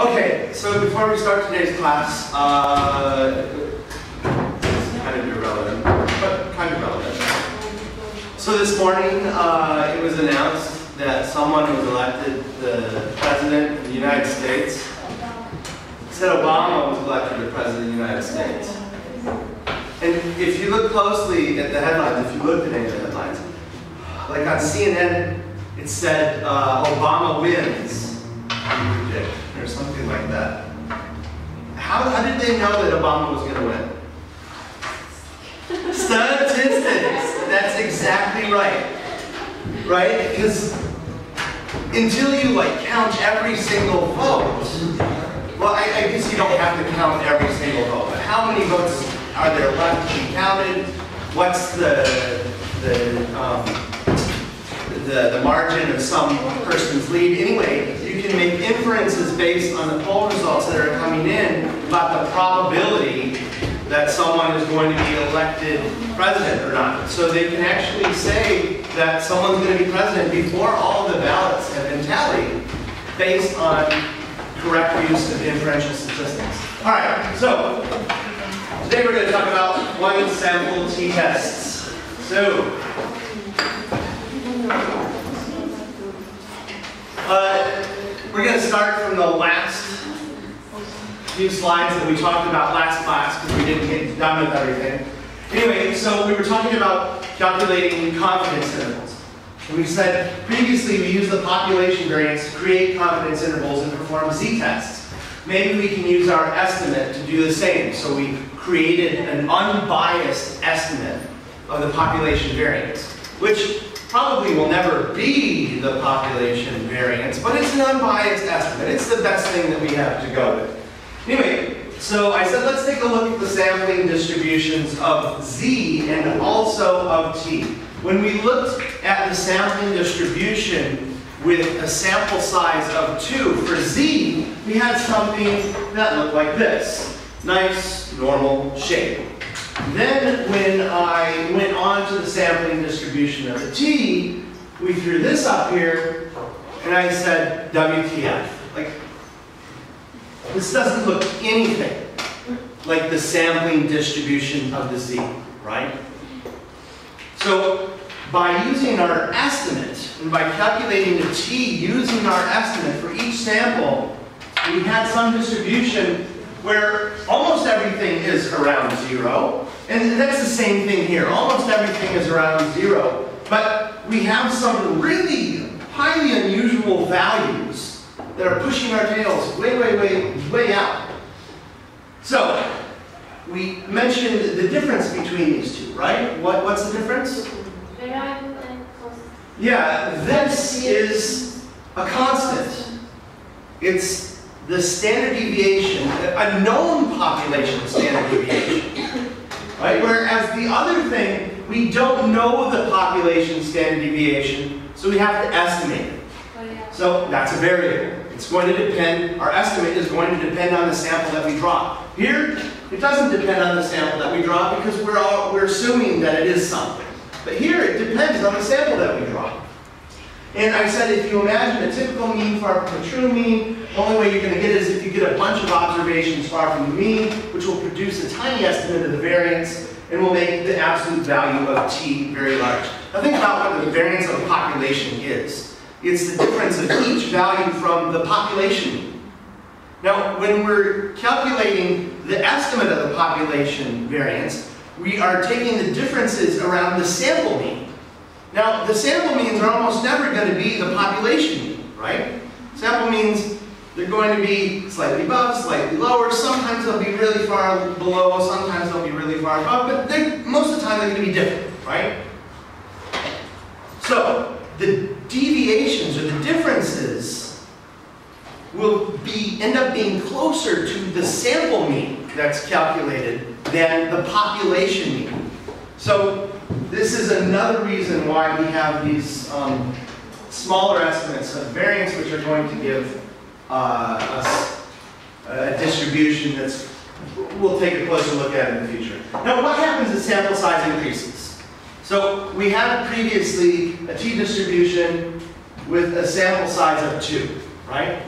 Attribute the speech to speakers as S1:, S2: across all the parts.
S1: Okay, so before we start today's class, it's kind of irrelevant, but kind of relevant. So this morning, it was announced that someone was elected the President of the United States. It said Obama was elected the President of the United States. And if you look closely at the headlines, if you looked at any of the headlines, like on CNN, it said Obama wins, or something like that. How did they know that Obama was going to win? Statistics. That's exactly right. Right? Because until you count every single vote, well, I guess you don't have to count every single vote, but how many votes are there left to be counted? What's the margin of some person's lead? Anyway, you can make inferences based on the poll results that are coming in about the probability that someone is going to be elected president or not. So they can actually say that someone's going to be president before all of the ballots have been tallied based on correct use of inferential statistics. All right, so today we're going to talk about one sample t-tests. So, we're going to start from the last few slides that we talked about last class because we didn't get done with everything. Anyway, so we were talking about calculating confidence intervals. And we said previously we used the population variance to create confidence intervals and perform z-tests. Maybe we can use our estimate to do the same. So we created an unbiased estimate of the population variance, which probably will never be the population variance, but it's an unbiased estimate. It's the best thing that we have to go with. Anyway, so I said let's take a look at the sampling distributions of Z and also of T. When we looked at the sampling distribution with a sample size of 2 for Z, we had something that looked like this. Nice, normal shape. Then when I went on to the sampling distribution of the T, we threw this up here, and I said, WTF. This doesn't look anything like the sampling distribution of the Z, right? So by using our estimate, and by calculating the T using our estimate for each sample, we had some distribution where almost everything is around 0. And that's the same thing here. Almost everything is around 0. But we have some really highly unusual values that are pushing our tails way out. So, we mentioned the difference between these two, right? What's the difference?
S2: Variable and constant.
S1: Yeah, this is a constant. It's the standard deviation, a known population standard deviation. Right? Whereas the other thing, we don't know the population standard deviation, so we have to estimate it. So that's a variable. It's going to depend, our estimate is going to depend on the sample that we draw. Here, it doesn't depend on the sample that we draw because we're assuming that it is something. But here, it depends on the sample that we draw. And I said if you imagine a typical mean far from the true mean, the only way you're going to get it is if you get a bunch of observations far from the mean, which will produce a tiny estimate of the variance and will make the absolute value of T very large. Now think about what the variance of a population is. It's the difference of each value from the population mean. Now when we're calculating the estimate of the population variance, we are taking the differences around the sample mean. Now, the sample means are almost never going to be the population mean, right? Sample means they're going to be slightly above, slightly lower. Sometimes they'll be really far below, sometimes they'll be really far above, but most of the time they're going to be different, right? So, the deviations or the differences will end up being closer to the sample mean that's calculated than the population mean. So, this is another reason why we have these smaller estimates of variance, which are going to give us a distribution that's we'll take a closer look at in the future. Now, what happens as sample size increases? So we had previously a t-distribution with a sample size of 2, right?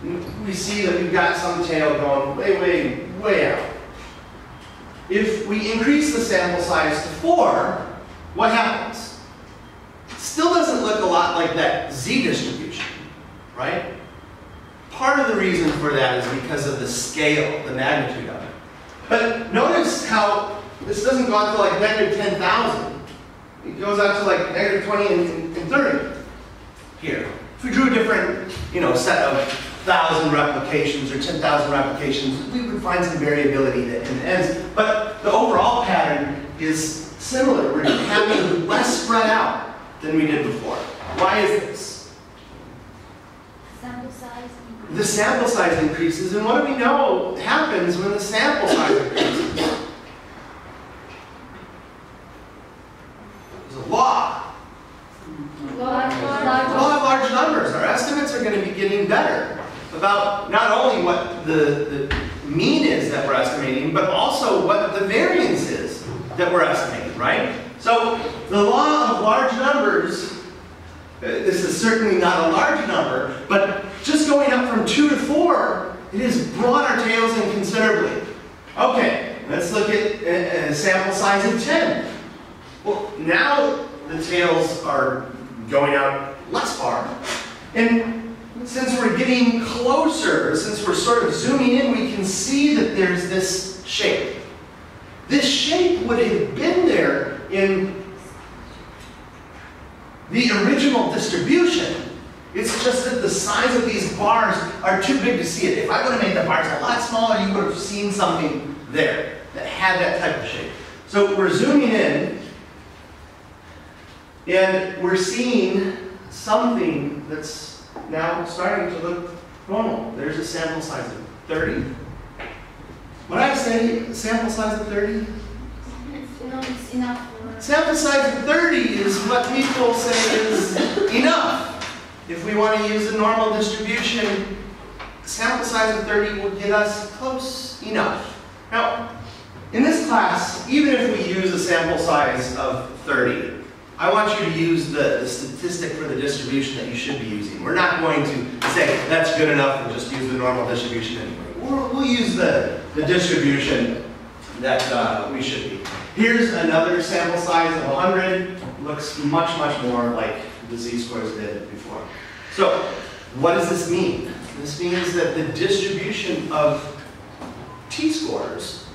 S1: we see that we've got some tail going way, way, way out. If we increase the sample size to 4, what happens? It still doesn't look a lot like that z distribution, right? Part of the reason for that is because of the scale, the magnitude of it. But notice how this doesn't go out to like -10,000. It goes out to like -20 and 30 here. If we drew a different, set of 1,000 replications or 10,000 replications, we would find some variability in the ends. But the overall pattern is similar. We're having less spread out than we did before. Why is this?
S2: Sample size.
S1: The sample size increases, and what do we know happens when the sample size increases? There's a law. Law of large numbers. Our estimates are going to be getting better about not only what the mean is that we're estimating, but also what the variance is that we're estimating, right? So the law of large numbers, this is certainly not a large number, but just going up from 2 to 4, it has brought our tails in considerably. Okay, let's look at a sample size of 10. Well, now the tails are going out less far. And since we're getting closer, since we're sort of zooming in, we can see that there's this shape. This shape would have been there in the original distribution. It's just that the size of these bars are too big to see it. If I would have made the bars a lot smaller, you would have seen something there that had that type of shape. So we're zooming in, and we're seeing something that's now starting to look normal. There's a sample size of 30. When I say sample size of 30,
S2: It's enough.
S1: sample size of 30 is what people say is enough. If we want to use a normal distribution, sample size of 30 will get us close enough. Now, in this class, even if we use a sample size of 30, I want you to use the statistic for the distribution that you should be using. We're not going to say that's good enough and just use the normal distribution anyway. We'll use the distribution that we should be. Here's another sample size of 100. Looks much, much more like the z-scores did before. So, what does this mean? This means that the distribution of t-scores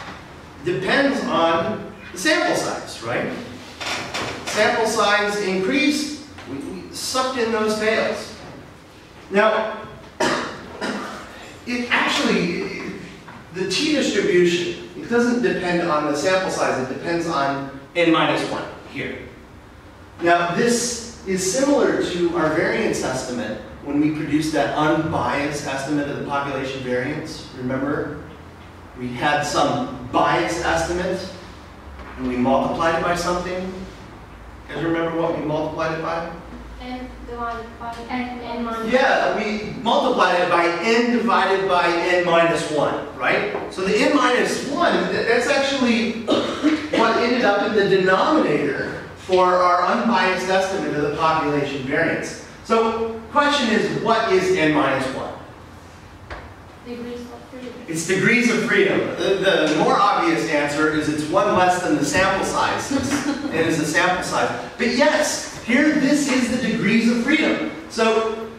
S1: depends on the sample size, right? Sample size increased, we sucked in those tails. Now, the t-distribution, it doesn't depend on the sample size, it depends on n-1 here. Now, this is similar to our variance estimate when we produced that unbiased estimate of the population variance. Remember? We had some biased estimate, and we multiplied it by something. You guys remember what we multiplied it by?
S2: N divided by n minus.
S1: Yeah, we multiplied it by n divided by n-1, right? So the n-1, that's actually what ended up in the denominator for our unbiased estimate of the population variance. So, question is, what is n-1?
S2: Degrees of freedom.
S1: It's degrees of freedom. The more obvious answer is it's 1 less than the sample size. It is the sample size. But yes, here this is the degrees of freedom. So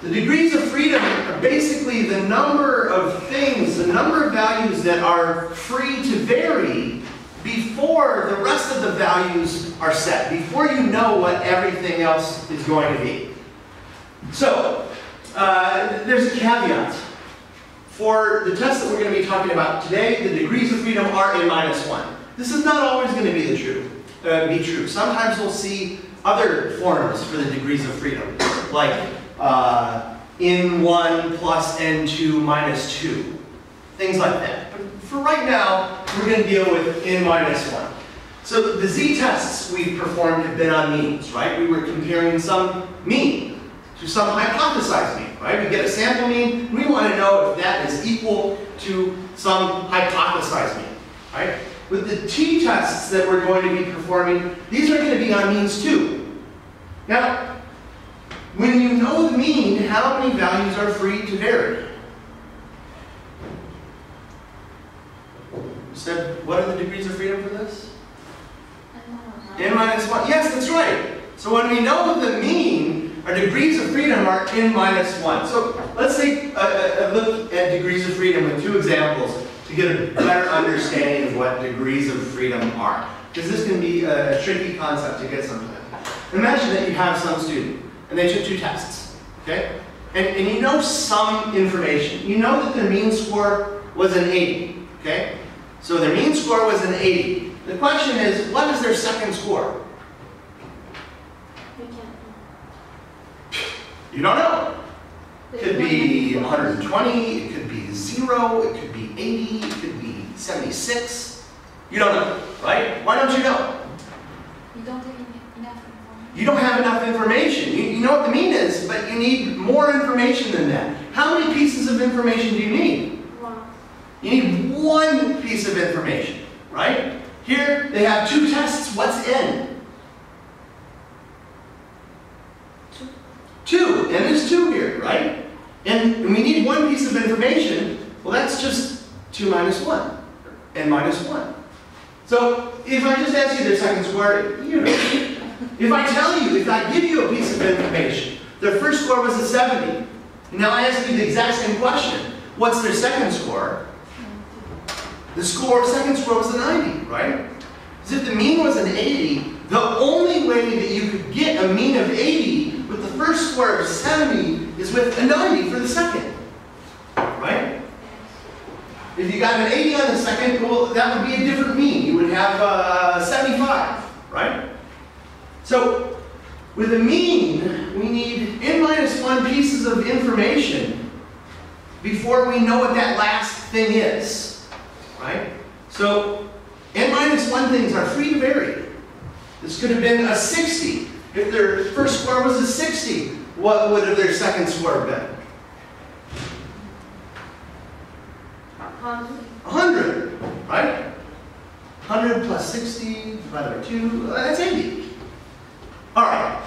S1: the degrees of freedom are basically the number of things, the number of values that are free to vary before the rest of the values are set, before you know what everything else is going to be. So there's a caveat. For the test that we're going to be talking about today, the degrees of freedom are n-1. This is not always going to be true. Sometimes we'll see other forms for the degrees of freedom, like n1 plus n2 minus 2, things like that. But for right now, we're going to deal with n-1. So the z-tests we've performed have been on means, right? We were comparing some mean to some hypothesized mean, right? We get a sample mean, and we want to know if that is equal to some hypothesized mean, right? With the t-tests that we're going to be performing, these are going to be on means too. Now, when you know the mean, how many values are free to vary? Said, what are the degrees of freedom for this? N minus 1. Yes, that's right. So when we know the mean, our degrees of freedom are n minus 1. So let's take a look at degrees of freedom with two examples to get a better understanding of what degrees of freedom are. Because this can be a tricky concept to get sometimes. Imagine that you have some student, and they took two tests, okay? And you know some information. You know that their mean score was an 80, okay? So their mean score was an 80. The question is, what is their second score? You don't know. It could be 120, it could be 0, it could be 80, it could be 76. You don't know, right? Why don't you know?
S2: You don't have enough information.
S1: You don't have enough information. You know what the mean is, but you need more information than that. How many pieces of information do you need?
S2: One.
S1: You need one piece of information, right? Here, they have two tests. What's n? 2. N is 2 here, right? And we need one piece of information. Well, that's just 2 minus 1. N minus 1. So, if I just ask you their second score, you know. If I give you a piece of information, their first score was a 70. And now I ask you the exact same question. What's their second score? The second score was a 90, right? Because if the mean was an 80, the only way that you could get a mean of 80 with the first score of 70 is with a 90 for the second, right? If you got an 80 on the second, well, that would be a different mean. You would have 75, right? So, with a mean, we need n minus 1 pieces of information before we know what that last thing is, right? So, n minus 1 things are free to vary. This could have been a 60. If their first score was a 60, what would have their second score been? 100, right? 100 plus 60 divided by 2, that's 80. All right.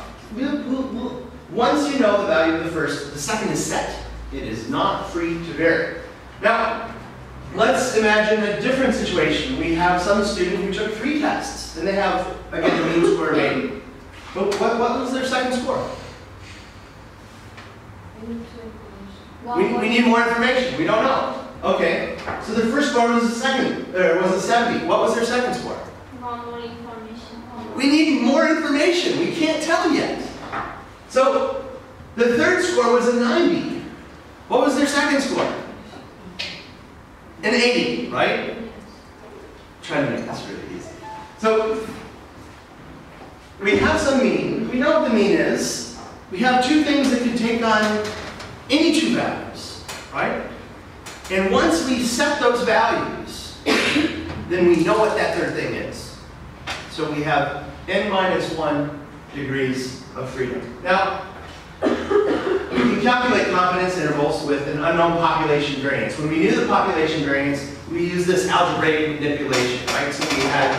S1: Once you know the value of the first, the second is set. It is not free to vary. Now, let's imagine a different situation. We have some student who took 3 tests, and they have, again, the mean score of 80. But what was their second score? We need more information. We don't know. Okay, so their first score was a 70. What was their second score?
S2: More information.
S1: We need more information. We can't tell yet. So the third score was a 90. What was their second score? An 80, right? I'm trying to make this really easy. So we have some mean. We know what the mean is. We have two things that can take on any two values, right? And once we set those values, then we know what that third thing is. So we have n minus 1 degrees of freedom. Now, we can calculate confidence intervals with an unknown population variance. When we knew the population variance, we use this algebraic manipulation, right? So we had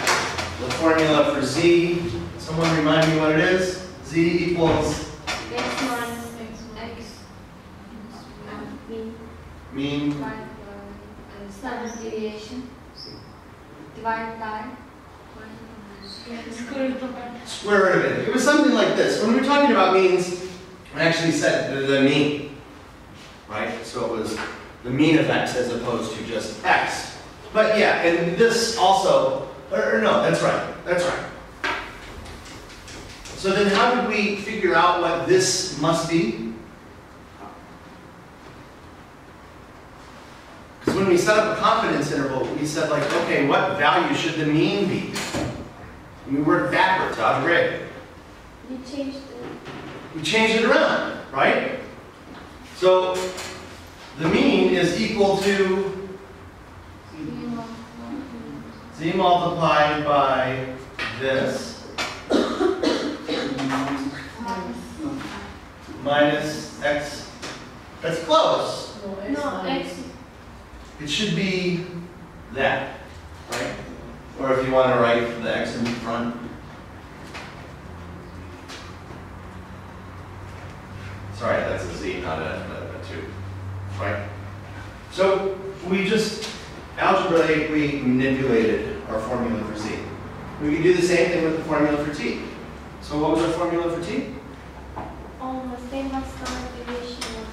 S1: the formula for z. Someone remind me what it is? Z equals
S2: X minus X.
S1: mean
S2: Standard deviation. Divided by
S1: square root of it. It was something like this. When we were talking about means, I actually said the mean, right? So it was the mean of x as opposed to just x. But yeah, and this also, or no, that's right. That's right. So then how did we figure out what this must be? Because when we set up a confidence interval, we said like, okay, what value should the mean be? And we worked backwards, algebraic.
S2: You changed it.
S1: We changed it around, right? So the mean is equal to z multiplied by this minus x. That's close.
S2: No, X.
S1: It should be that, right? Or if you want to write the x in front. Sorry, that's a z, not a 2. Right? So we just algebraically manipulated our formula for z. We can do the same thing with the formula for t. So what was our formula for t?
S2: Almost same as standard deviation of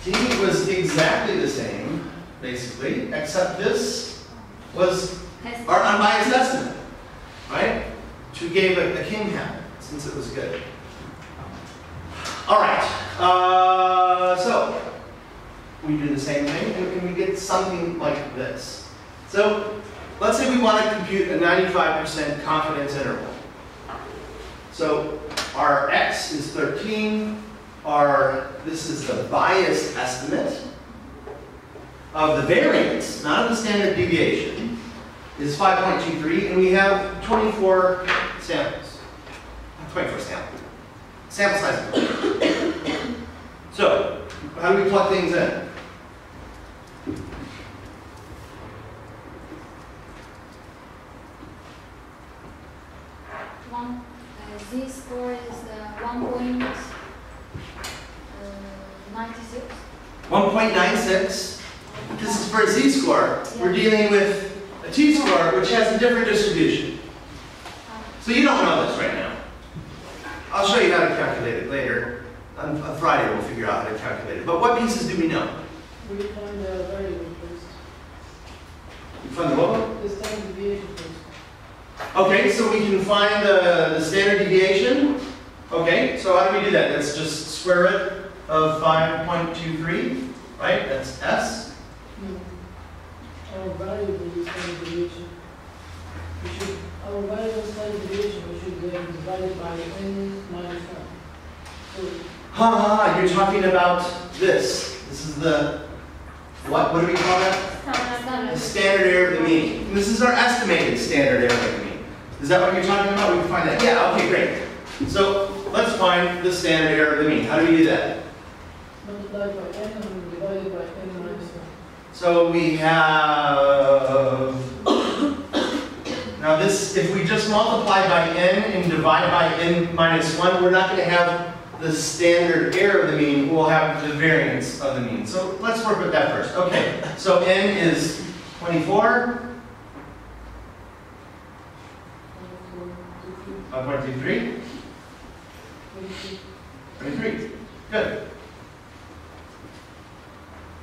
S2: the
S1: T was exactly the same, basically, except this was our unbiased estimate, right? Which we gave a king hat, since it was good. All right, so we do the same thing, and we get something like this. So let's say we want to compute a 95% confidence interval. So our x is 13. This is the biased estimate of the variance, not of the standard deviation, is 5.23, and we have 24 samples. 24 samples. Sample size. So, how do we plug things in?
S2: Z-score is 1.96.
S1: 1.96. This is for a z-score. We're dealing with a t-score, which has a different distribution. So you don't know this right now. I'll show you how to calculate it later. On Friday we'll figure out how to calculate it. But what pieces do we know?
S3: We find the variable first.
S1: You find the what?
S3: The standard deviation first.
S1: Okay, so we can find the standard deviation. Okay, so how do we do that? That's just square root of 5.23, right? That's S.
S3: No. Our variable is standard deviation. Our variable standard deviation, we should divide it by n minus 1. So,
S1: You're talking about this. This is the, what do we call that? The standard error of the mean. And this is our estimated standard error of the mean. Is that what you're talking about? We can find that. Yeah, okay, great. So let's find the standard error of the mean. How do we do that?
S3: multiply by n and divide it by n minus 1.
S1: So we have, now this, if we just multiply by n and divide by n minus 1, we're not going to have the standard error of the mean, we'll have the variance of the mean. So let's work with that first. Okay, so n is 24. 5.23. 23. Good.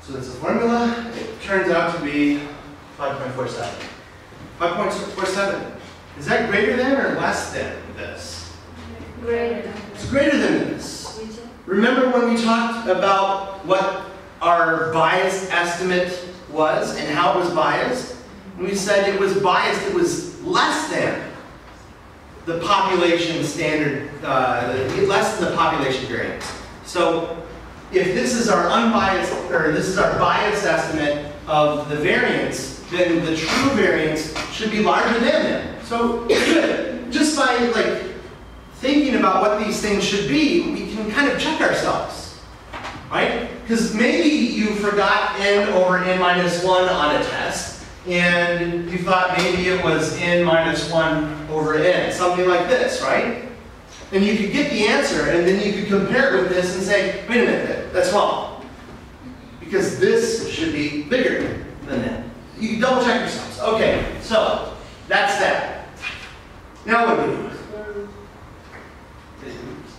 S1: So that's the formula. It turns out to be 5.47. 5.47. Is that greater than or less than this?
S2: Greater.
S1: It's greater than this. Remember when we talked about what our biased estimate was and how it was biased? And we said it was biased, it was less than the population standard, less than the population variance. So if this is our unbiased, or this is our biased estimate of the variance, then the true variance should be larger than that. So good. Just by thinking about what these things should be, we can kind of check ourselves, right? Because maybe you forgot n over n minus 1 on a test, and you thought maybe it was n minus 1 over n, something like this, right? And you could get the answer, and then you could compare it with this and say, wait a minute, that's wrong. Because this should be bigger than that. You can double check yourselves. Okay, so that's that. Now what do we do?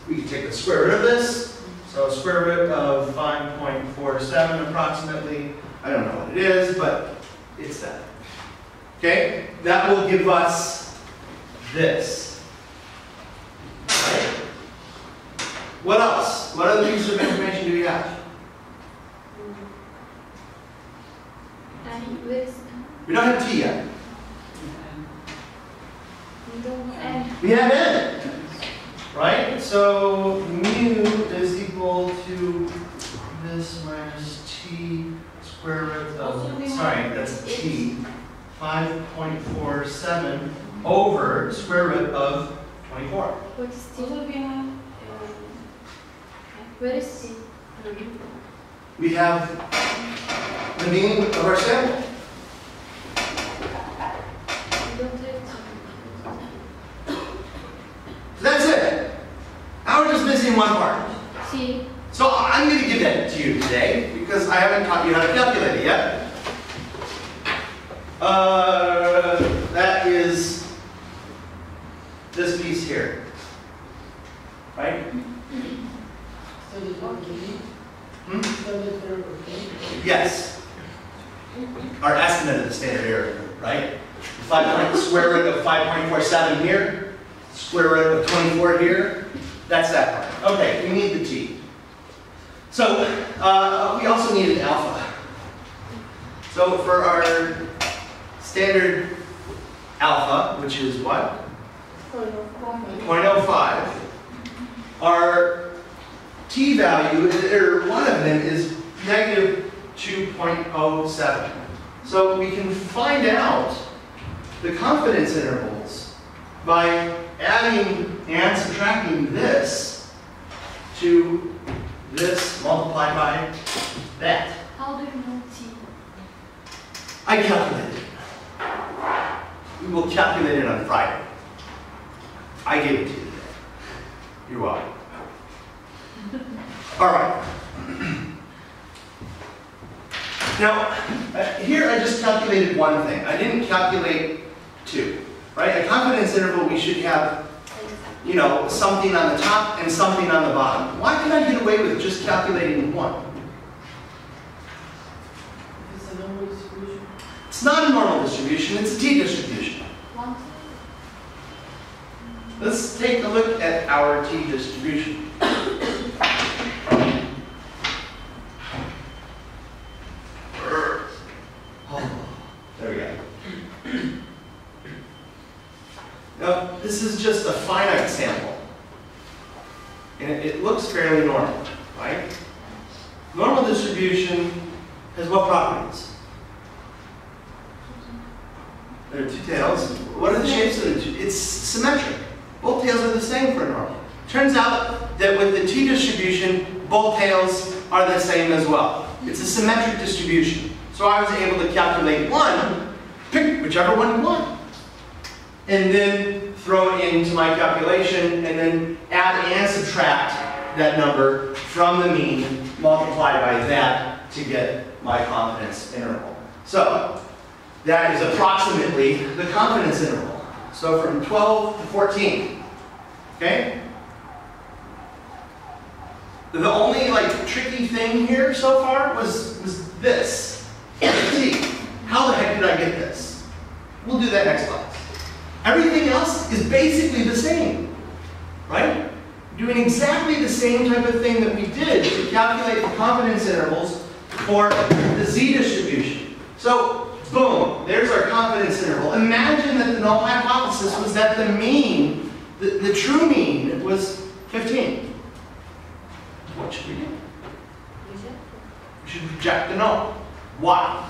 S1: We can take the square root of this. So square root of 5.47 approximately. I don't know what it is, but it's that. Okay? That will give us this. Right? What else? What other pieces of information do we have? We don't have t yet. We have n. Right? So mu is equal to this minus t square root of, sorry, that's t, 5.47 over square root of 24.
S2: What is t? Where is t?
S1: We have the mean of our sample.
S2: We don't have
S1: So that's it. Now we're just missing one part.
S2: t.
S1: to you today because I haven't taught you how to calculate it yet. That is this piece here, right?
S3: So this one,
S1: Hmm?
S3: so this there, okay?
S1: Yes. Our estimate of the standard error, right? Square root of 5.47 here, square root of 24 here. That's that part. Okay, we need the t. So we also need an alpha. So for our standard alpha, which is what? 0.05. Our t value, or one of them, is negative 2.07. So we can find out the confidence intervals by adding and subtracting this to this multiplied by that.
S2: How do you know T?
S1: I calculated it. We will calculate it on Friday. I gave it to you today. You're welcome. All right. Now, here I just calculated one thing. I didn't calculate two, right? A confidence interval, we should have, you know, something on the top and something on the bottom. Why can I get away with just calculating one?
S3: It's a normal distribution.
S1: It's not a normal distribution, it's a t-distribution.
S2: One,
S1: Let's take a look at our t-distribution. There we go. Now, this is just a finite sample. And it looks fairly normal, right? Normal distribution has what properties? There are two tails. What are the shapes of the two? It's symmetric. Both tails are the same for normal. Turns out that with the t-distribution, both tails are the same as well. It's a symmetric distribution. So I was able to calculate one, pick whichever one you want, and then throw it into my calculation, and then add and subtract that number from the mean, multiplied by that to get my confidence interval. So that is approximately the confidence interval. So from 12 to 14, okay? The only tricky thing here so far was this, t. How the heck did I get this? We'll do that next class. Everything else is basically the same, right? Doing exactly the same type of thing that we did to calculate the confidence intervals for the z-distribution. So, boom, there's our confidence interval. Imagine that the null hypothesis was that the mean, the true mean, was 15. What should we do? We should reject the null. Why?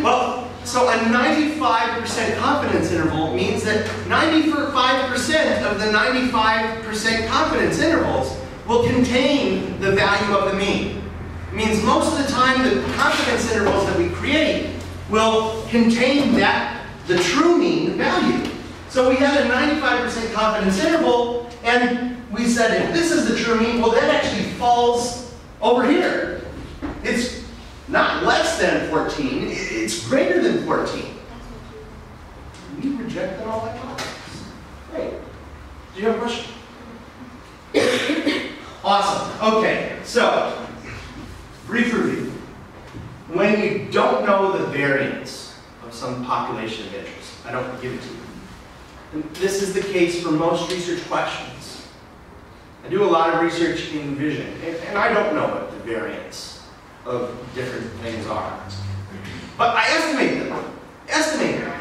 S1: Well, so a 95% confidence interval means that 95% of the 95% confidence intervals will contain the value of the mean. It means most of the time the confidence intervals that we create will contain the true mean value. So we had a 95% confidence interval, and we said if this is the true mean, well that actually falls over here. It's not less than 14, it's greater than 14. We reject the null hypothesis. Great. Do you have a question? Awesome. Okay, so, brief review. When you don't know the variance of some population of interest, I don't give it to you. And this is the case for most research questions. I do a lot of research in vision, and I don't know what the variance of different things are. But I estimate them. Estimate them.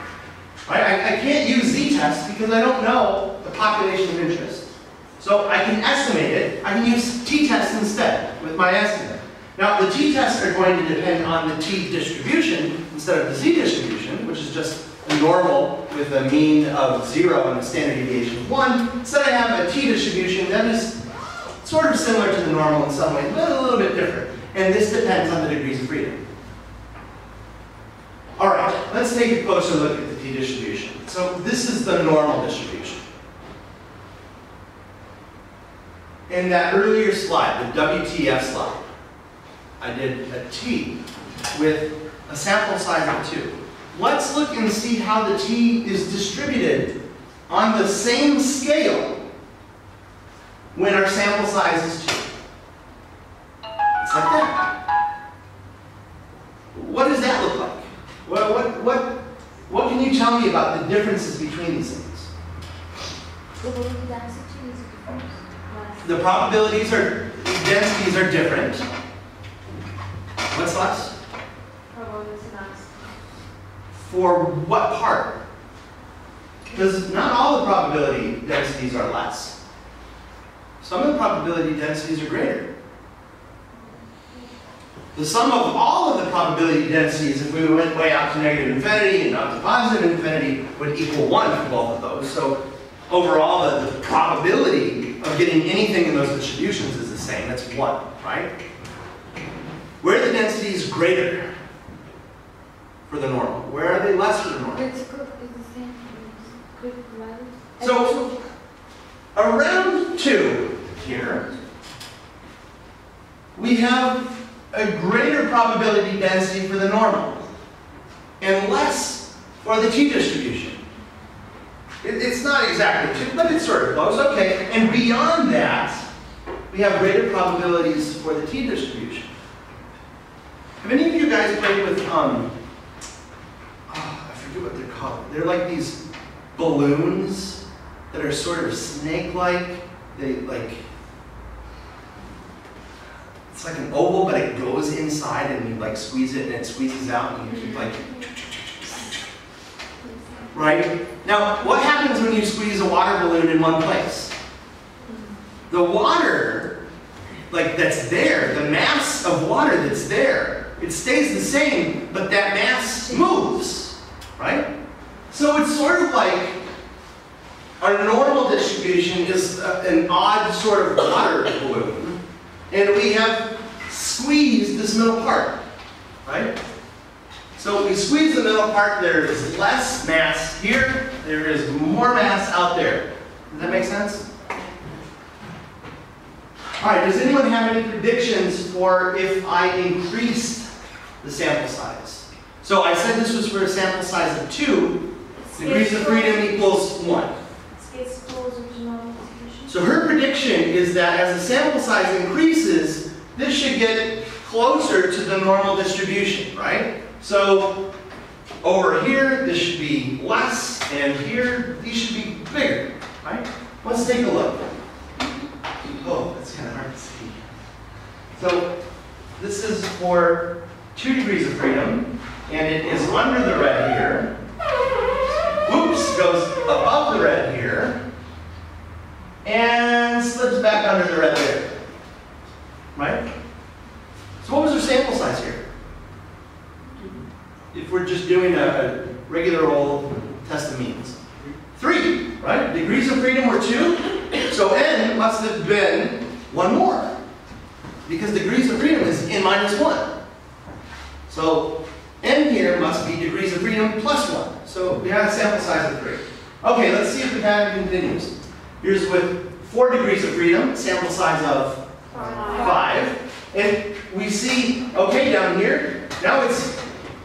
S1: Right? I can't use z-test because I don't know the population of interest. So I can estimate it. I can use t-test instead with my estimate. Now the t-tests are going to depend on the t-distribution instead of the z-distribution, which is just a normal with a mean of 0 and a standard deviation of 1. Instead I have a t-distribution that is sort of similar to the normal in some ways, but a little bit different. And this depends on the degrees of freedom. All right, let's take a closer look at the t-distribution. So this is the normal distribution. in that earlier slide, the WTF slide, I did a T with a sample size of 2. Let's look and see how the T is distributed on the same scale when our sample size is 2. It's like that. What does that look like? What can you tell me about the differences between these things? The probabilities or densities are different. What's less? For what part? Because not all the probability densities are less. Some of the probability densities are greater. The sum of all of the probability densities, if we went way out to negative infinity and out to positive infinity, would equal 1 for both of those. So overall, the probability of getting anything in those distributions is the same. That's 1, right? Where are the densities greater for the normal? Where are they less for the normal?
S2: It's the same.
S1: So around 2 here, we have a greater probability density for the normal and less for the t-distribution. It's not exactly 2, but it's sort of close. Okay, and beyond that, we have greater probabilities for the t-distribution. Have any of you guys played with, I forget what they're called. They're like these balloons that are sort of snake-like. They it's like an oval, but it goes inside and you like squeeze it and it squeezes out and you keep like, right? Now, what happens when you squeeze a water balloon in one place? The water, like that's there, the mass of water that's there, it stays the same, but that mass moves, right? So it's sort of like our normal distribution is an odd sort of water balloon. And we have squeezed this middle part, right? So if we squeeze the middle part, there is less mass here, there is more mass out there. Does that make sense? All right, does anyone have any predictions for if I increased the sample size? So I said this was for a sample size of 2, degrees of freedom equals 1. So her prediction is that as the sample size increases, this should get closer to the normal distribution, right? So over here, this should be less, and here, these should be bigger, right? Let's take a look. Oh, that's kind of hard to see. So this is for 2 degrees of freedom, and it is under the red here. Whoops, goes above the red here. And slips back under the red there. Right? So what was our sample size here? If we're just doing a regular old test of means. 3, right? Degrees of freedom were 2. So n must have been 1 more. Because degrees of freedom is n minus 1. So n here must be degrees of freedom plus 1. So we have a sample size of 3. Okay, let's see if the pattern continues. Here's with 4 degrees of freedom, sample size of 5. And we see, okay, down here, now it's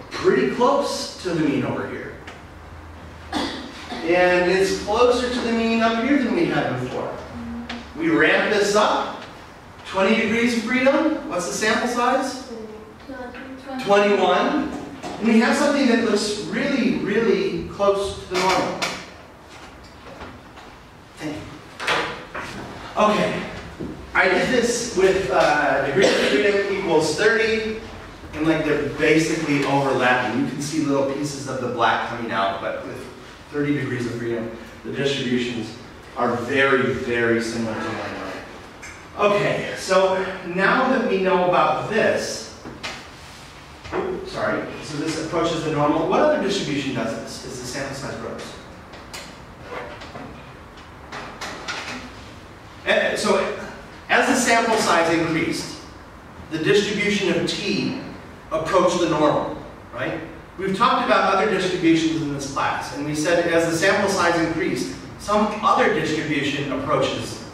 S1: pretty close to the mean over here. And it's closer to the mean up here than we had before. We ramp this up. 20 degrees of freedom, what's the sample size? 21. And we have something that looks really, really close to the normal. Thank you. Okay, I did this with degrees of freedom equals 30, and like they're basically overlapping. You can see little pieces of the black coming out, but with 30 degrees of freedom, the distributions are very, very similar to one another. Okay, so now that we know about this, so this approaches the normal. What other distribution does this as the sample size grows? So as the sample size increased, the distribution of t approached the normal, right? We've talked about other distributions in this class, and we said as the sample size increased, some other distribution approaches.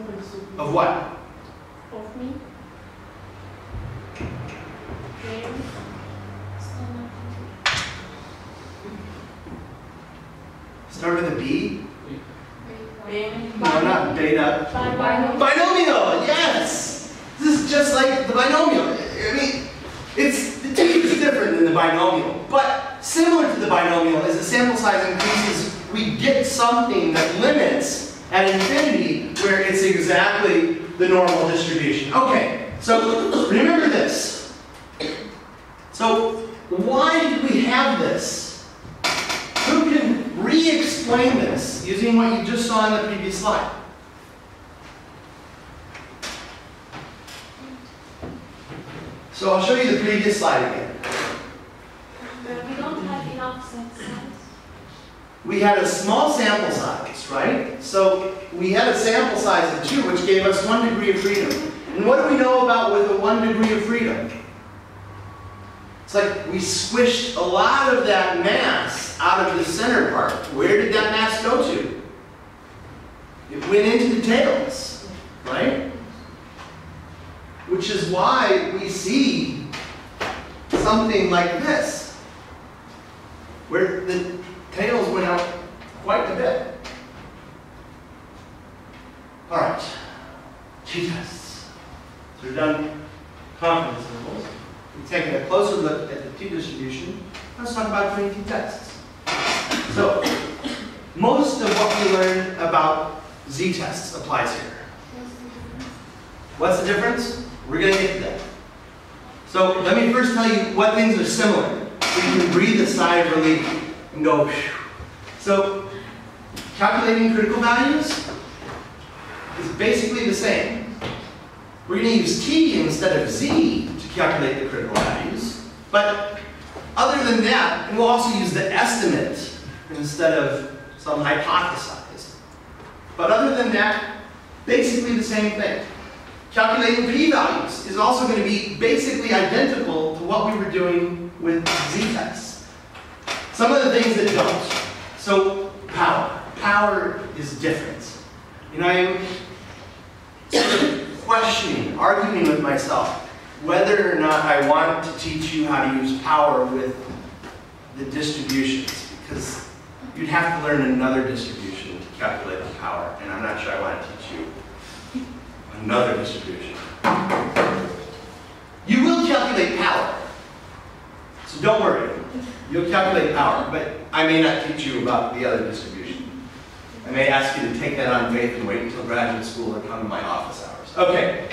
S3: participant.
S1: Of what?
S2: Of me. Where?
S1: Start with a B?
S2: Where?
S1: No, not beta.
S2: Binomial.
S1: Binomial, yes! This is just like the binomial. I mean, it's different than the binomial, but similar to the binomial, as the sample size increases, we get something that limits at infinity where it's exactly the normal distribution. Okay, so remember this. So why do we have this? Who can re-explain this using what you just saw in the previous slide? So I'll show you the previous slide again.
S2: We don't have enough set size.
S1: We had a small sample size, right? So we had a sample size of 2, which gave us 1 degree of freedom. And what do we know about with a 1 degree of freedom? It's like we squished a lot of that mass out of the center part. Where did that mass go to? It went into the tails, right? Which is why we see something like this, where the tails went out quite a bit. All right, t-tests. So we've done confidence intervals. We've taken a closer look at the t-distribution. Let's talk about doing t-tests. So most of what we learned about z-tests applies here. What's the difference? We're going to get to that. So let me first tell you what things are similar, so you can breathe a sigh of relief and go, phew. So calculating critical values is basically the same. We're going to use t instead of z to calculate the critical values, but other than that, and we'll also use the estimate instead of some hypothesis. But other than that, basically the same thing. Calculating p-values is also going to be basically identical to what we were doing with z-tests. Some of the things that don't. So power. Power is different. You know, I'm sort of questioning, arguing with myself, whether or not I want to teach you how to use power with the distributions, because you'd have to learn another distribution to calculate the power, and I'm not sure I want to teach you another distribution. You will calculate power, so don't worry. You'll calculate power, but I may not teach you about the other distribution. I may ask you to take that on faith and wait until graduate school or come to my office hours. Okay.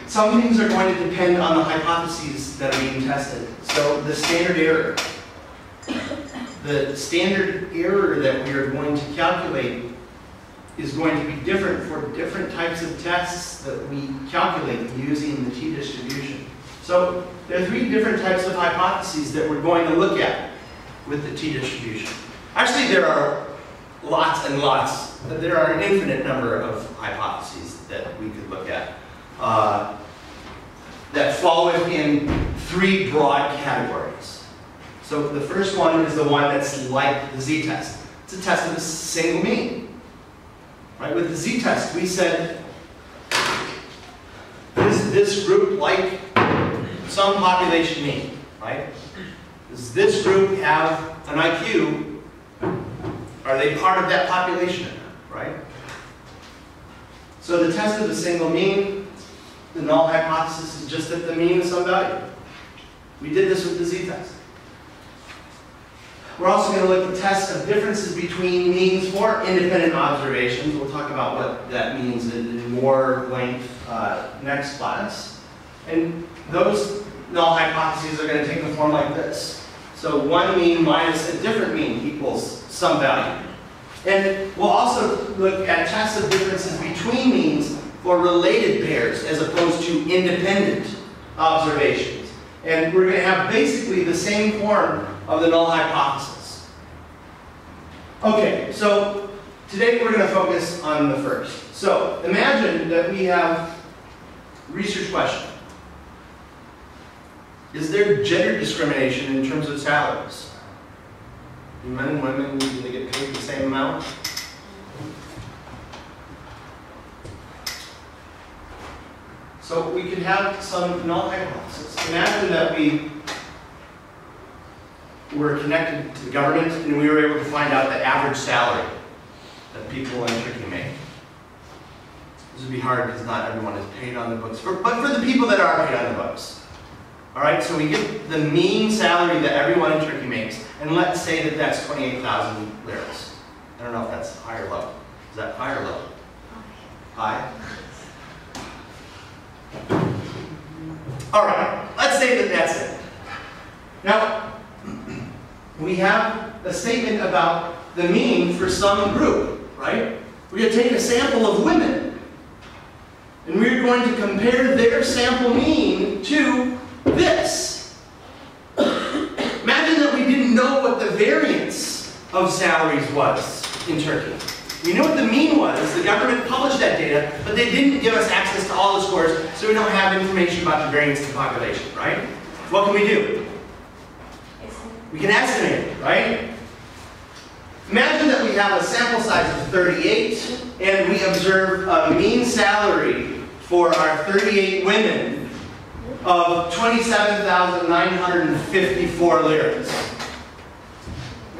S1: Some things are going to depend on the hypotheses that are being tested. So the standard error. The standard error that we are going to calculate is going to be different for different types of tests that we calculate using the t-distribution. So there are 3 different types of hypotheses that we're going to look at with the t-distribution. Actually, there are lots and lots. There are an infinite number of hypotheses that we could look at that fall within 3 broad categories. So the first one is the one that's like the z-test. It's a test of a single mean. Right? With the z-test, we said, is this group like some population mean? Right? Does this group have an IQ? Are they part of that population or not? Right? So the test of the single mean, the null hypothesis is just that the mean is some value. We did this with the z-test. We're also going to look at tests of differences between means for independent observations. We'll talk about what that means in more length next class. And those null hypotheses are going to take the form like this. So one mean minus a different mean equals some value. And we'll also look at tests of differences between means for related pairs as opposed to independent observations. And we're going to have basically the same form of the null hypothesis. Okay, so today we're going to focus on the first. So imagine that we have a research question. Is there gender discrimination in terms of salaries? Do men and women, do they get paid the same amount? So we could have some null hypothesis. Imagine that we were connected to the government and we were able to find out the average salary that people in Turkey make. This would be hard because not everyone is paid on the books, but for the people that are paid on the books. All right, so we get the mean salary that everyone in Turkey makes, and let's say that that's 28,000 liras. I don't know if that's high or low. Is that high or low? High. All right, let's say that that's it. Now, we have a statement about the mean for some group, right? We're going to take a sample of women, and we're going to compare their sample mean to this. Imagine that we didn't know what the variance of salaries was in Turkey. We knew what the mean was. The government published that data, but they didn't give us access to all the scores, so we don't have information about the variance of the population, right? What can we do? We can estimate it, right? Imagine that we have a sample size of 38, and we observe a mean salary for our 38 women of 27,954 liras.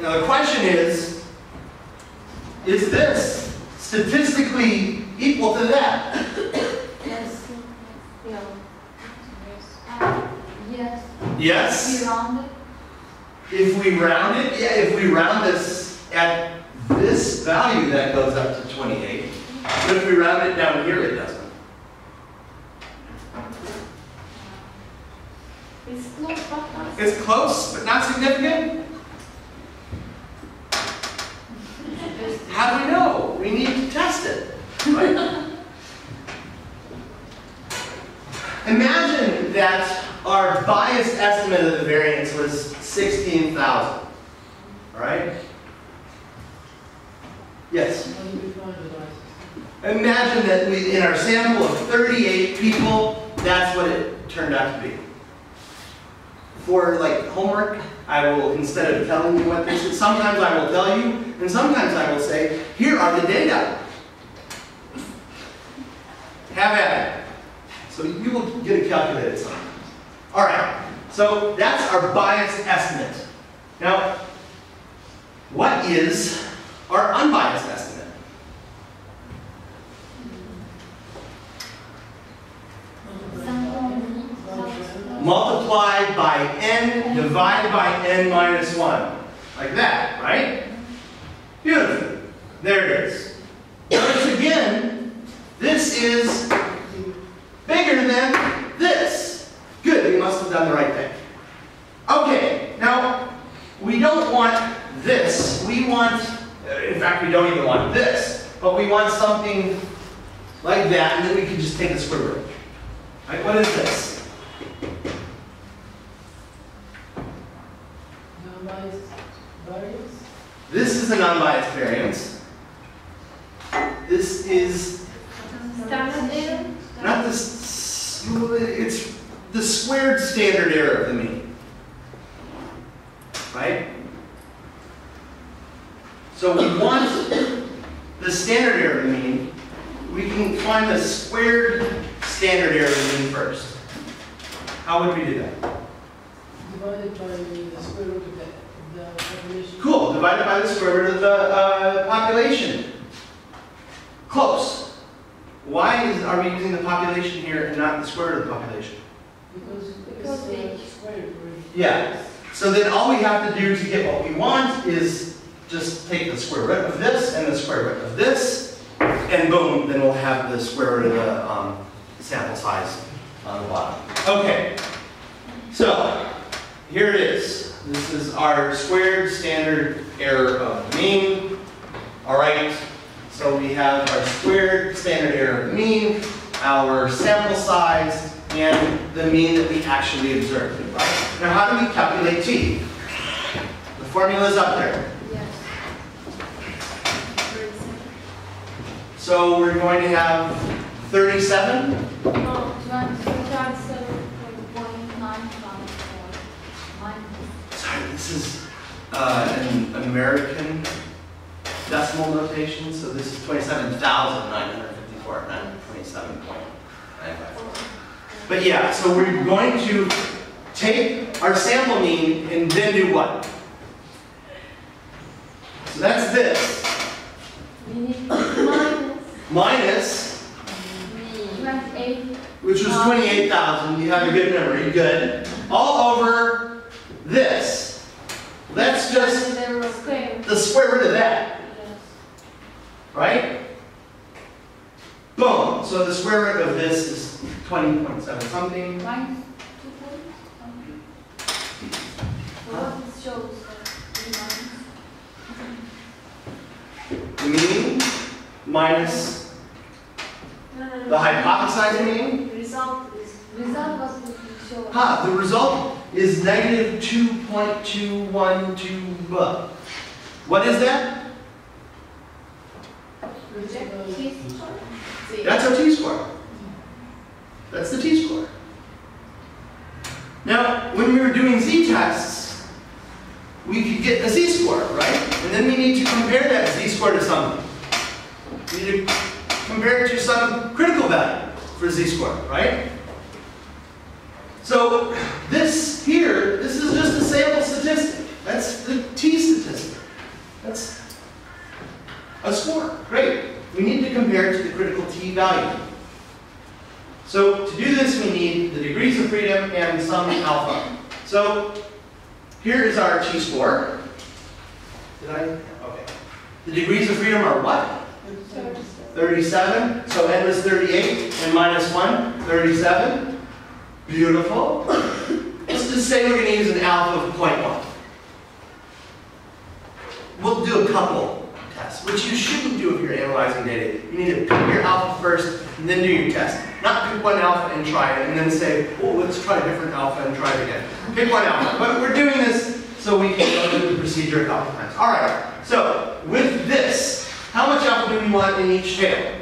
S1: Now the question is this statistically equal to that?
S2: Yes. Yeah. Yes.
S1: Yes?
S2: We round it.
S1: If we round it, yeah, if we round this at this value, that goes up to 28. But if we round it down here, it doesn't.
S2: It's close, but not.
S1: It's close, but not significant? How do we know? We need to test it, right? Imagine that our biased estimate of the variance was 16,000. All right? Yes?
S3: How do we find the biases?
S1: Imagine that in our sample of 38 people, that's what it turned out to be. For like homework, I will, instead of telling you what this is, sometimes I will tell you, and sometimes I will say, here are the data. Have at it. So you will get a calculated sometimes. All right, so that's our biased estimate. Now, what is our unbiased estimate? Multiplied by n, divided by n minus 1. Like that, right? Beautiful. There it is. Notice again, this is bigger than this. Good, we must have done the right thing. Okay, now, we don't want this. We want, in fact, we don't even want this, but we want something like that, and then we can just take the square root. Right, what is this?
S3: Non-biased variance?
S1: This is an unbiased variance. This is
S2: Standard error?
S1: not this, it's the squared standard error of the mean. Right? So we want the standard error of the mean. We can find the squared standard error of the mean first. How would we do that?
S3: Divided by the square root of the population.
S1: Cool, divided by the square root of the population. Close. Why are we using the population here and not the square root of the population?
S3: Because it's squared already.
S1: Yeah. So then all we have to do to get what we want is just take the square root of this and the square root of this, and boom, then we'll have the square root of the sample size on the bottom. Okay. So here it is. This is our squared standard error of the mean. All right. So we have our squared standard error of the mean, our sample size, and the mean that we actually observed. Right? Now, how do we calculate t? The formula is up there.
S2: Yes.
S1: So we're going to have 37.
S2: No, 27.954 minus.
S1: Sorry, this is an American decimal notation, so this is 27,954, not 27.954. But yeah, so we're going to take our sample mean and then do what? So that's this.
S2: We need minus
S1: Minus,
S2: 28.
S1: which was 28,000. You have a good memory, good. All over this. That's just
S2: Square.
S1: the square root of that, right? Boom. So the square root of this is 20.7 something.
S2: Minus 2. What it shows
S1: The mean minus the hypothesized mean.
S2: result was shown.
S1: The result is negative 2.212. What is that? That's our t-score. That's the t-score. Now, when we were doing z-tests, we could get a z-score, right? And then we need to compare that z-score to something. We need to compare it to some critical value for z-score, right? So this here, this is just a sample statistic. That's the t-statistic. That's a score. Great. We need to compare it to the critical t value. So to do this, we need the degrees of freedom and some alpha. So here is our t-score. Did I? Okay. The degrees of freedom are what? 37. So n was 38 and minus 1, 37. Beautiful. Let's just say we're going to use an alpha of 0.1. We'll do a couple tests, which you shouldn't do if you're analyzing data. You need to pick your alpha first and then do your test. Not pick one alpha and try it and then say, well, let's try a different alpha and try it again. Pick one alpha. But we're doing this so we can go through the procedure a couple times. All right. So with this, how much alpha do we want in each tail?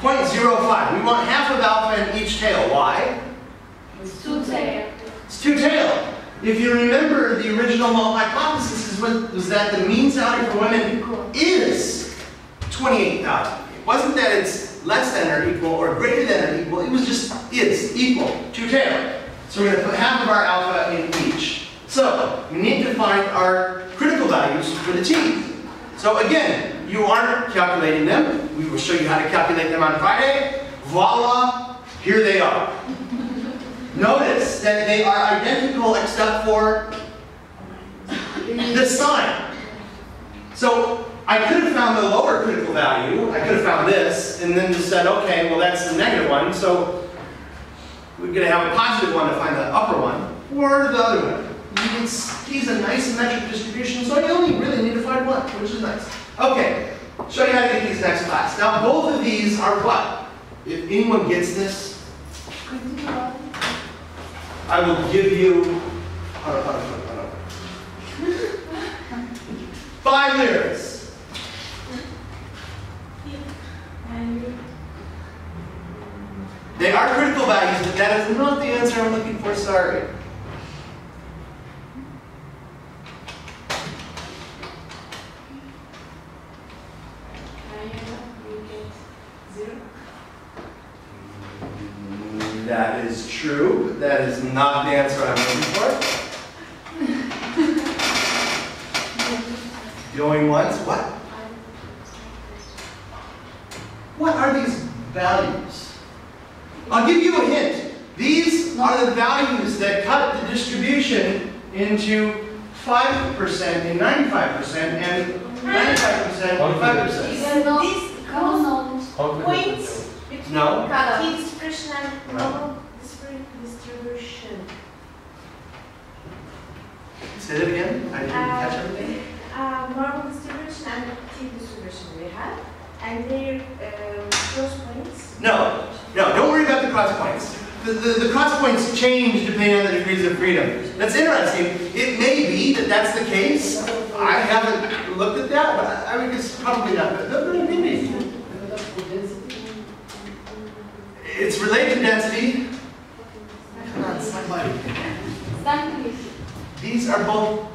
S1: 0.05. We want half of alpha in each tail. Why?
S2: It's 2 tail.
S1: It's 2 tail. If you remember, the original null hypothesis was that the mean salary for women is 28,000. It wasn't that it's less than or equal or greater than or equal. It was just is equal, 2 tail. So we're going to put half of our alpha in each. So we need to find our critical values for the t. So again, you aren't calculating them. We will show you how to calculate them on Friday. Voila, here they are. Notice that they are identical except for the sign. So I could have found the lower critical value. I could have found this and then just said, okay, well that's the negative one. So we're going to have a positive one to find the upper one or the other one. He's a nice symmetric distribution, so you only really need to find one, which is nice. Okay, show you how to get these next class. Now both of these are what? If anyone gets this, I will give you 5 lyrics. They are critical values, but that is not the answer I'm looking for, sorry. That is true. That is not the answer I'm looking for. Going once. What? What are these values? I'll give you a hint. These are the values that cut the distribution into 5% and 95% and 95% and 5%.
S2: These points between
S1: No.
S2: t distribution and normal distribution.
S1: Say that again. I didn't catch everything.
S2: Normal distribution and t distribution we have, and their cross points.
S1: No, don't worry about the cross points. The cross points change depending on the degrees of freedom. That's interesting. It may be that that's the case. I haven't looked at that, but I mean, it's probably not. But it may be. It's related to density. Come on, somebody. These are both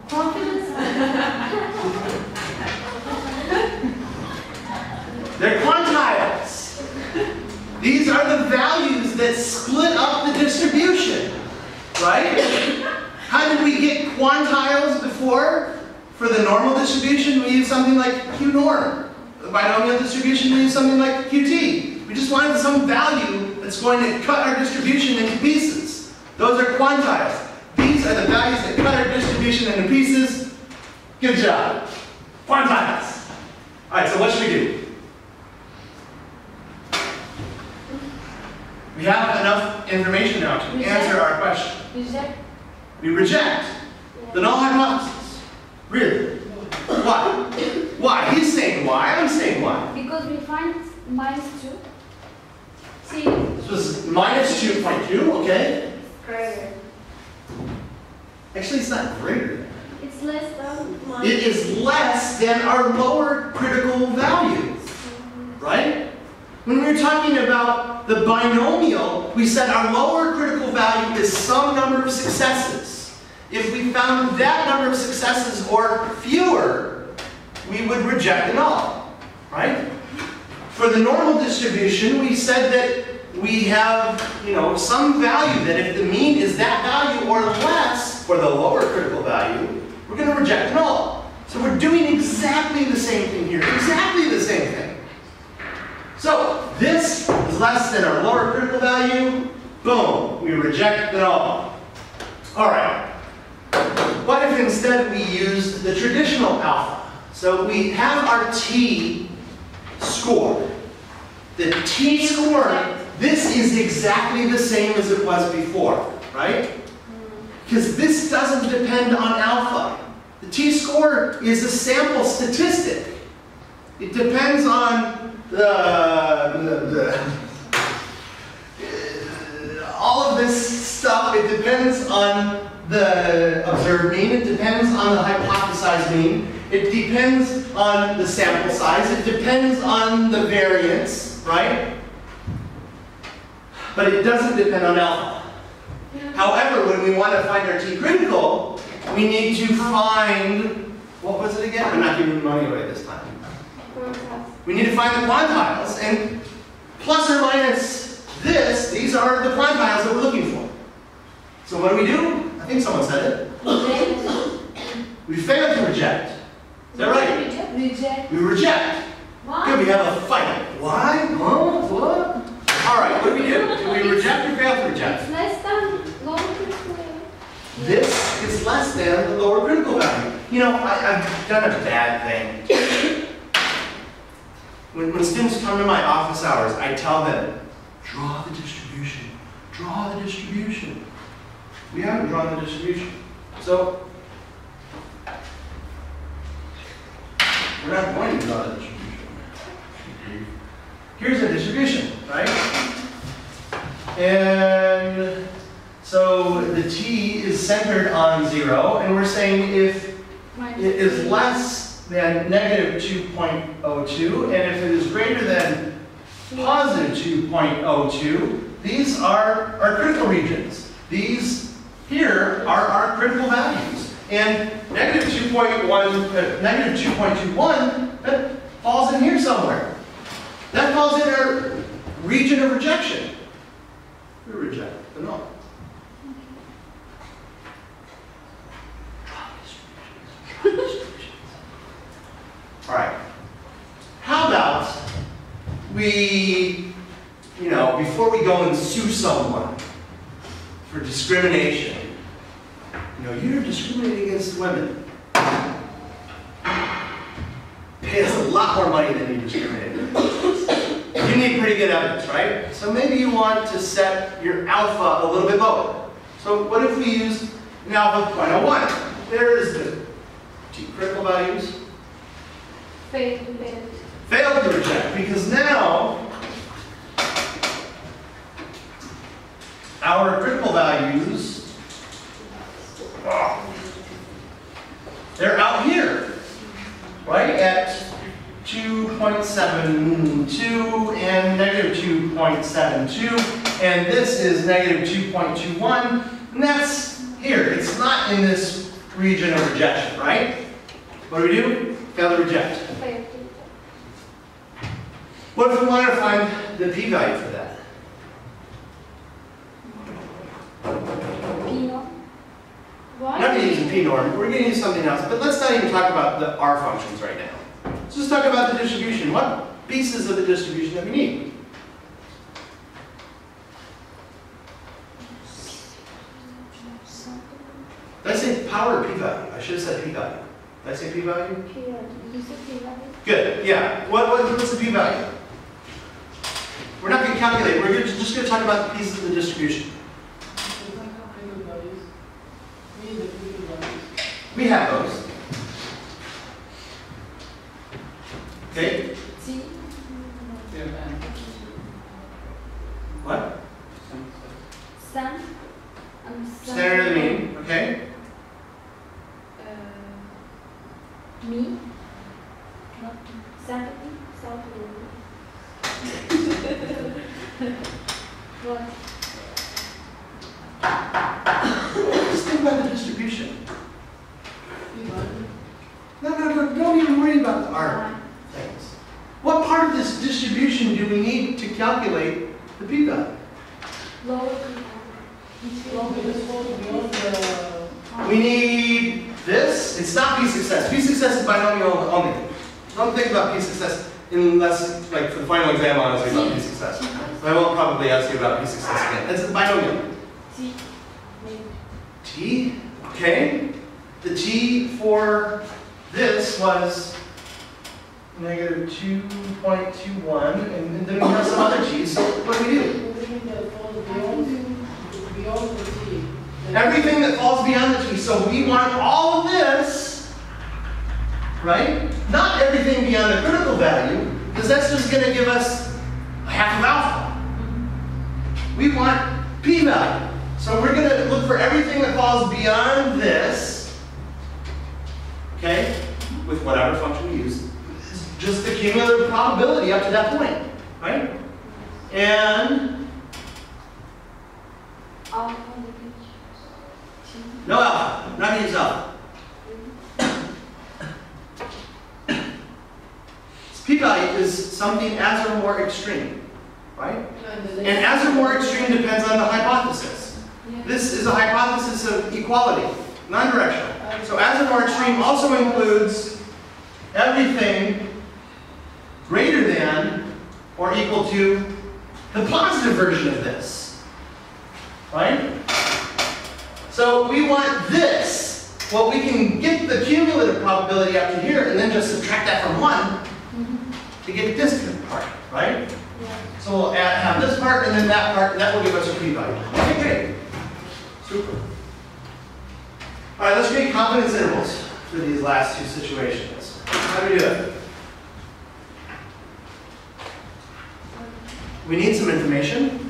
S2: Confidence.
S1: split up the distribution, right? How did we get quantiles before? For the normal distribution, we use something like Q norm. The binomial distribution, we use something like QT. We just wanted some value that's going to cut our distribution into pieces. Those are quantiles. These are the values that cut our distribution into pieces. Good job. Quantiles. All right, so what should we do? We have enough information now to answer our question.
S4: Reject.
S1: We reject the null hypothesis. Really? Why? Why? He's saying why, I'm saying why.
S4: Because we find -2. See,
S1: This was minus 2.2, okay?
S2: Greater.
S1: Actually, it's not greater.
S4: it's less than
S1: It is less than our lower critical value, right? When we were talking about the binomial, we said our lower critical value is some number of successes. If we found that number of successes or fewer, we would reject the null, right? For the normal distribution, we said that we have, some value that if the mean is that value or less for the lower critical value, we're going to reject the null. So we're doing exactly the same thing here, exactly the same thing. So this is less than our lower critical value. Boom, we reject the null. All right. What if instead we used the traditional alpha? So we have our t score. The t score, this is exactly the same as it was before, right? Because this doesn't depend on alpha. The t score is a sample statistic. It depends on all of this stuff. It depends on the observed mean. It depends on the hypothesized mean. It depends on the sample size. It depends on the variance, right? But it doesn't depend on alpha. However, when we want to find our t critical, we need to find, what was it again? I'm not giving money away this time. We need to find the quantiles, and plus or minus this, these are the quantiles that we're looking for. So what do? I think someone said it. We failed to reject. Is that right?
S4: Reject.
S1: We reject.
S4: Why?
S1: Good, we have a fight. Why? Huh? What? All right, what do? Do we reject or fail to reject?
S4: It's less than lower critical value.
S1: This is less than the lower critical value. I've done a bad thing. When students come to my office hours, I tell them, draw the distribution. Draw the distribution. We haven't drawn the distribution. So, we're not going to draw the distribution. Here's the distribution, right? And so the t is centered on 0, and we're saying if it is less than negative 2.02, and if it is greater than positive 2.02, these are our critical regions. These here are our critical values. And negative 2.21, that falls in here somewhere. That falls in our region of rejection. We reject the null. All right. How about we, before we go and sue someone for discrimination, you're discriminating against women. Pay us a lot more money than you discriminate against. You need pretty good evidence, right? So maybe you want to set your alpha a little bit lower. So what if we use an alpha of 0.01? There is the t critical values.
S4: Failed.
S1: Failed to reject, because now our critical values, they're out here, right? At 2.72 and negative 2.72, and this is negative 2.21, and that's here. It's not in this region of rejection, right? What do? Fail to reject.
S4: Failed.
S1: What if we wanted to find the p-value for that?
S4: Why?
S1: We're not going to use a p-norm. We're going to use something else. But let's not even talk about the R functions right now. Let's just talk about the distribution. What pieces of the distribution that we need? Did I say power or p-value? I should have said p-value. Did I say p-value?
S4: You said p-value?
S1: Good. Yeah. What's the p-value? We're not going to calculate. We're just going to talk about the pieces of the distribution. We have those. Okay.
S4: T.
S1: What?
S4: Sun.
S1: Standard of the mean. Okay.
S4: Me. Not Saturday. What?
S1: Just think about the distribution. No, don't even worry about the R things. What part of this distribution do we need to calculate the p-value?
S4: Lower
S1: We need this. It's not p-success. P-success is binomial only. Don't think about p-success unless, like, for the final exam, I'll ask you about p-success. I won't probably ask you about p-success again. It's a binomial.
S4: T.
S1: T, okay. The T for this was negative 2.21, and then we have some other T's, so what do we do? Everything that falls beyond the T, so we want all of this, right? Not everything beyond the critical value, because that's just going to give us half of alpha. We want p-value. So we're going to look for everything that falls beyond this, okay, with whatever function we use. It's just the cumulative probability up to that point, right? And
S4: Alpha.
S1: no alpha, not going to use alpha. P-value is something as or more extreme, right? And as or more extreme depends on the hypothesis. This is a hypothesis of equality, non-directional. So as or more extreme also includes everything greater than or equal to the positive version of this, right? So we want this. Well, we can get the cumulative probability up to here and then just subtract that from 1 to get this part, right? Yeah. So we'll have this part and then that part, and that will give us a p-value. Okay, great. Super. All right, let's create confidence intervals for these last two situations. How do we do it? We need some information.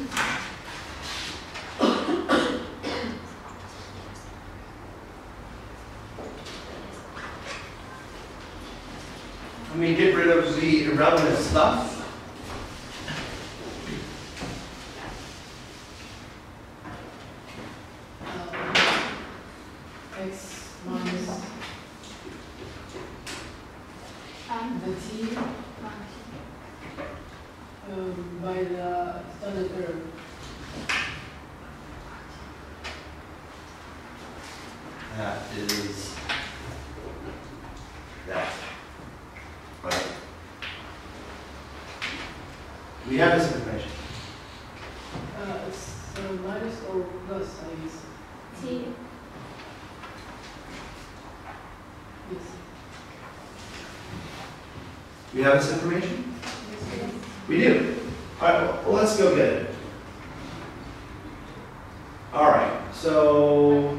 S1: Let me get rid of the irrelevant stuff.
S3: X minus the t by the standard error.
S1: That is that. Right. We have this information.
S3: It's minus or plus, I guess.
S4: T.
S3: Yes.
S1: We have this information?
S3: Yes.
S1: We do. All right, well, let's go get it. All right, so,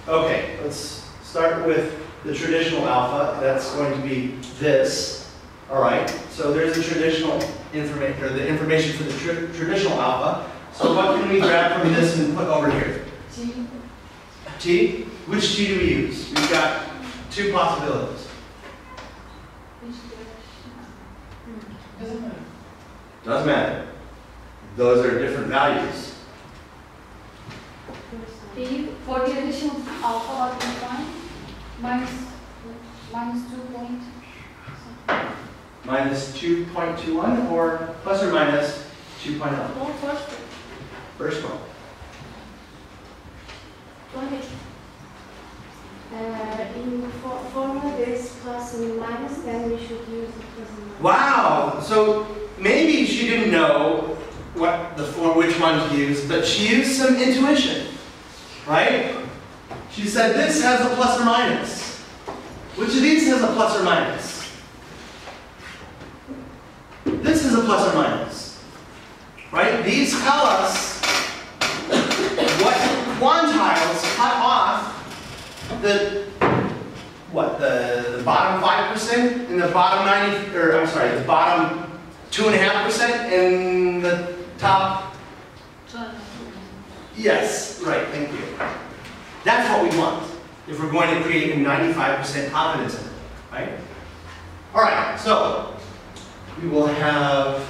S1: okay, let's start with the traditional alpha. That's going to be this. All right, so there's the traditional information, or the information for the traditional alpha. So what can we grab from this and put over here?
S4: T.
S1: T? Which T do we use? We've got two possibilities.
S3: Doesn't matter.
S1: Doesn't matter. Those are different values.
S4: T. For the additional alpha, what we find? Minus 2 point.
S1: Minus 2.21 or plus or minus 2.0?
S4: Well, first.
S1: First one.
S2: In formula there is plus and minus, then we should use the plus and minus.
S1: Wow. So maybe she didn't know which one to use, but she used some intuition, right? She said this has a plus or minus. Which of these has a plus or minus? This is a plus or minus, right? These tell us what quantiles cut off the bottom 5% and the bottom 90, or I'm sorry, the bottom 2.5% and the top. Yes, right. Thank you. That's what we want if we're going to create a 95% confidence interval, right? All right. So we will have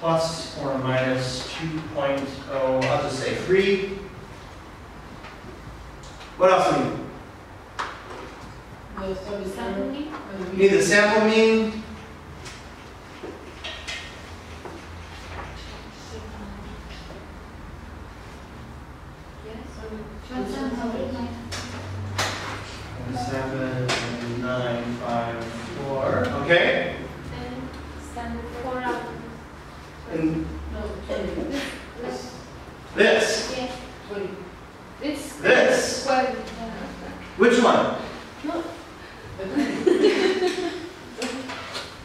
S1: plus or minus 2.0. I'll just say 3. What else do we need? We need the sample mean. And 7, 9, 5, 4. Okay. And this. This. Which one?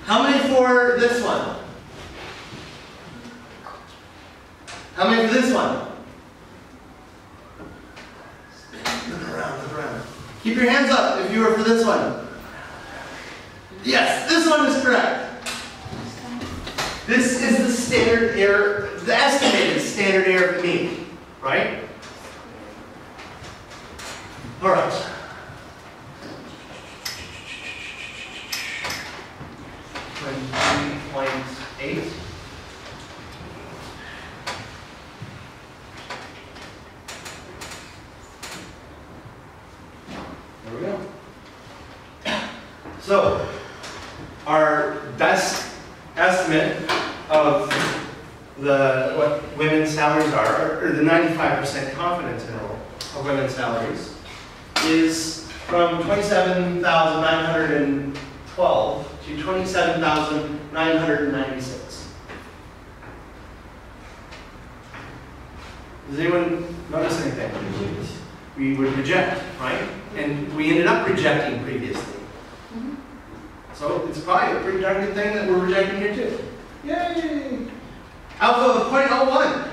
S1: How many for this one? How many for this one? Look around, look around. Keep your hands up if you were for this one. Yes, this one is correct. This is the standard error, the estimated standard error of the mean, right? All right. .8. There we go. So, our best estimate of what women's salaries are, or the 95% confidence interval of women's salaries, is from 27,912 to 27,996. Does anyone notice anything? We would reject, right? And we ended up rejecting previously. So it's probably a pretty darn good thing that we're rejecting here too. Yay! Alpha of 0.01.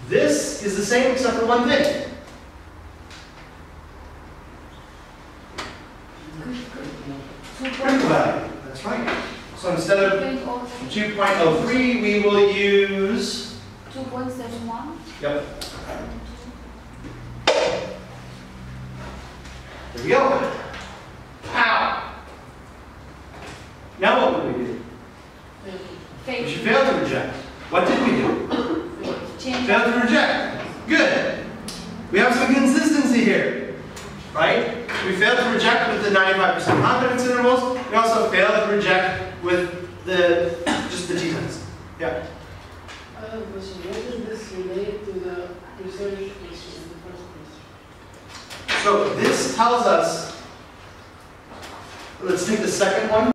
S1: This is the same except for one thing. Critical value. That's right. So instead of 2.03, we will use
S4: 2.71.
S1: Yep. There we go. Pow! Now what would we do? We should fail to reject. What did we do? Fail to reject. Good. We have some consistency here, right? We failed to reject with the 95% confidence intervals. We also failed to reject with just the t-tests. Yeah.
S3: I have a question. What does this relate to the research issue in the first place?
S1: So this tells us, let's take the second one.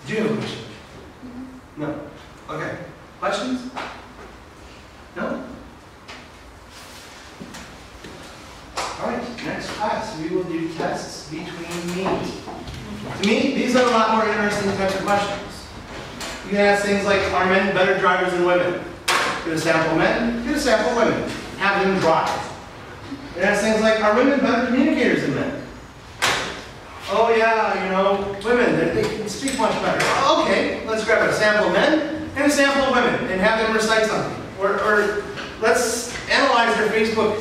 S1: Do you have a question? No? Okay. Questions? No? Alright, next class we will do tests between means. To me, these are a lot more interesting types of questions. You can ask things like, are men better drivers than women? Get a sample men, get a sample women. Have them drive. You can ask things like, are women better communicators than men? Oh yeah, you know, women, they can speak much better. Okay, let's grab a sample men and a sample women and have them recite something. Or let's analyze their Facebook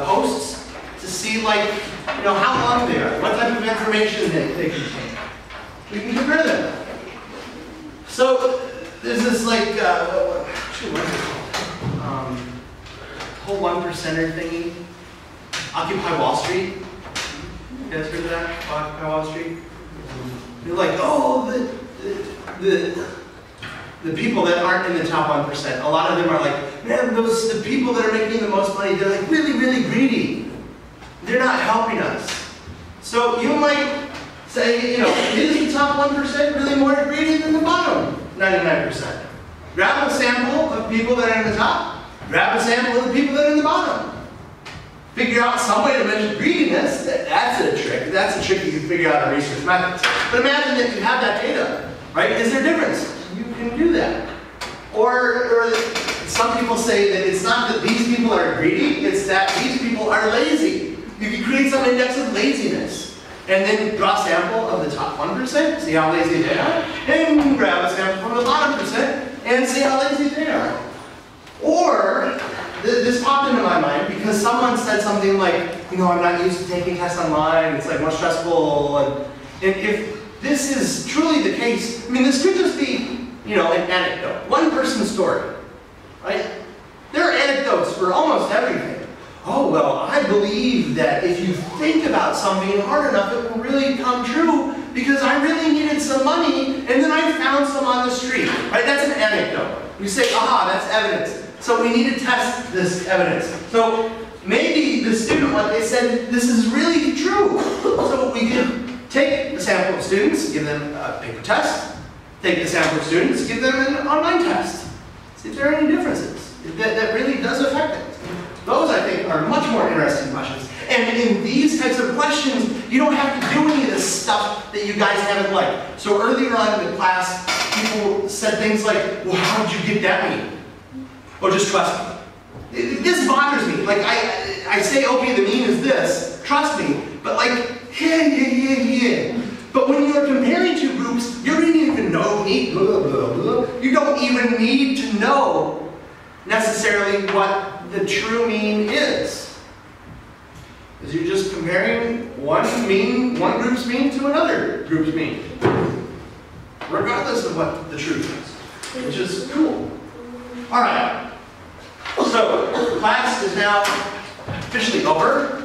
S1: posts to see, like, you know, how long they are, what type of information they contain. We can compare them. So there's this like, what is it called? Whole 1%er thingy. Occupy Wall Street. You guys heard of that? Occupy Wall Street. They're like, oh, the people that aren't in the top 1%, a lot of them are like, man, the people that are making the most money, they're like really, really greedy. They're not helping us. So you might say, you know, is the top 1% really more greedy than the bottom 99%? Grab a sample of people that are in the top, grab a sample of the people that are in the bottom. Figure out some way to measure greediness. That's a trick. That's a trick you can figure out in research methods. But imagine that you have that data, right? Is there a difference? You can do that. Or some people say that it's not that these people are greedy, it's that these people are lazy. You can create some index of laziness. And then draw a sample of the top 1%, see how lazy they are, and grab a sample from the bottom percent, and see how lazy they are. Or, this popped into my mind because someone said something like, you know, I'm not used to taking tests online, it's like more stressful, and if this is truly the case, I mean, this could just be, you know, an anecdote, one person's story, right? There are anecdotes for almost everything. Oh, well, I believe that if you think about something hard enough, it will really come true because I really needed some money and then I found some on the street, right? That's an anecdote. You say, aha, that's evidence. So we need to test this evidence. So maybe the student, what they said, this is really true. So we can take a sample of students, give them a paper test, take the sample of students, give them an online test. See if there are any differences. That really does affect it. Those, I think, are much more interesting questions. And in these types of questions, you don't have to do any of this stuff that you guys haven't liked. So earlier on in the class, people said things like, well, how did you get that mean? Oh, just trust me. This bothers me. Like, I say, okay, the mean is this, trust me. But like, yeah. But when you're comparing two groups, you don't even you don't even need to know necessarily what the true mean is. Because you're just comparing one group's mean to another group's mean. Regardless of what the truth is. Which is cool. Alright. So, class is now officially over.